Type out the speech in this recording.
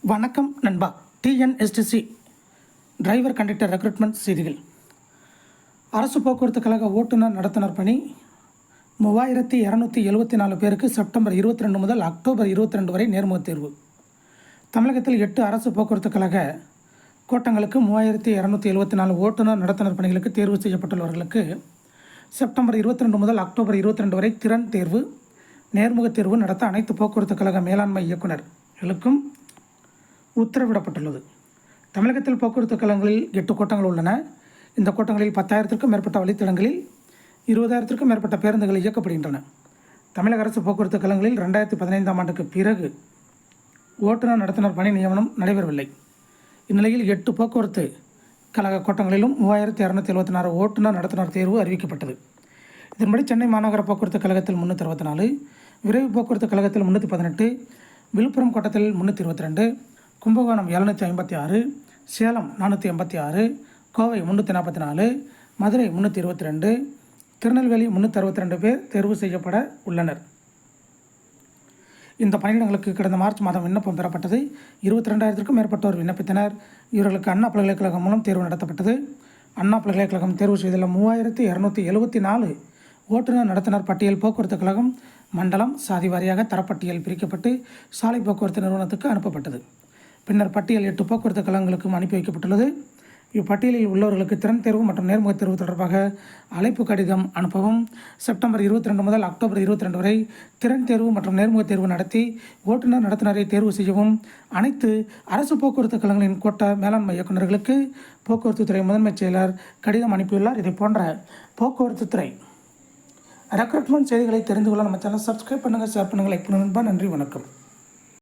வணக்கம் நண்பா. TNSTC driver conductor recruitment செய்திகள். அரசு போக்குவரத்து கழக ஓட்டுநர் நடத்துனர் பணி 3274 பேருக்கு செப்டம்பர் 22 முதல் அக்டோபர் 22 வரை நேர்முகத் தேர்வு. தமிழகத்தில் 8 அரசு போக்குவரத்து கழக கோட்டங்களுக்கு 3274 ஓட்டுநர் நடத்துனர் பணிகளுக்கு தேர்வு செய்யப்பட்டுள்ளவர்களுக்கு செப்டம்பர் 22 முதல் அக்டோபர் 22 வரை திறன் தேர்வு, நேர்முகத் தேர்வு நடத்த அனைத்து போக்குவரத்து கழக மேலாண்மை இயக்குநர்களுக்கும் உத்தரவிடப்பட்டுள்ளது. தமிழகத்தில் போக்குவரத்து கழகங்களில் 8 கோட்டங்கள் உள்ளன. இந்த கோட்டங்களில் 10,000க்கும் மேற்பட்ட வழித்தடங்களில் 20,000க்கும் மேற்பட்ட பேருந்துகள் இயக்கப்படுகின்றன. தமிழக அரசு போக்குவரத்து கழகங்களில் 2015ஆம் ஆண்டுக்கு பிறகு ஓட்டுநர் நடத்துனர் பணி நியமனம் நடைபெறவில்லை. இந்நிலையில் 8 போக்குவரத்து கழக கோட்டங்களிலும் 3276 ஓட்டுநர் நடத்துனர் தேர்வு அறிவிக்கப்பட்டது. இதன்படி சென்னை மாநகர போக்குவரத்து கழகத்தில் 364, விரைவு போக்குவரத்து கழகத்தில் 318, விழுப்புரம் கோட்டத்தில் 322, கும்பகோணம் 756, சேலம் 486, கோவை 344, மதுரை 322, திருநெல்வேலி 362 பேர் தேர்வு செய்யப்பட உள்ளனர். இந்த பணியிடங்களுக்கு கடந்த மார்ச் மாதம் விண்ணப்பம் பெறப்பட்டது. 22,000க்கும் மேற்பட்டோர் விண்ணப்பித்தனர். இவர்களுக்கு அண்ணா பல்கலைக்கழகம் மூலம் தேர்வு நடத்தப்பட்டது. அண்ணா பல்கலைக்கழகம் தேர்வு செய்துள்ள 3274 ஓட்டுநர் நடத்துனர் பட்டியல் போக்குவரத்து கழகம் மண்டலம் சாதி வாரியாக தரப்பட்டியல் பிரிக்கப்பட்டு சாலை போக்குவரத்து நிறுவனத்துக்கு அனுப்பப்பட்டது. பின்னர் பட்டியல் 8 போக்குவரத்து கழகங்களுக்கும் அனுப்பி வைக்கப்பட்டுள்ளது. இப்பட்டியலில் உள்ளவர்களுக்கு திறன் தேர்வு மற்றும் நேர்முகத் தேர்வு தொடர்பாக அழைப்பு கடிதம் அனுப்பவும். செப்டம்பர் 22 முதல் அக்டோபர் 22 வரை திறன் தேர்வு மற்றும் நேர்முகத் தேர்வு நடத்தி ஓட்டுநர் நடத்துனரை தேர்வு செய்யவும் அனைத்து அரசு போக்குவரத்து கழகங்களின் கோட்ட மேலாண்மை இயக்குநர்களுக்கு போக்குவரத்து துறை முதன்மைச் செயலர் கடிதம் அனுப்பியுள்ளார். இதை போன்ற போக்குவரத்து துறை ரெக்ரூட்மெண்ட் செய்திகளை தெரிந்து கொள்ள நம்ம சேனல் சப்ஸ்கிரைப் பண்ணுங்கள், ஷேர் பண்ணுங்கள், லைக் பண்ணுங்கள். நன்றி, வணக்கம்.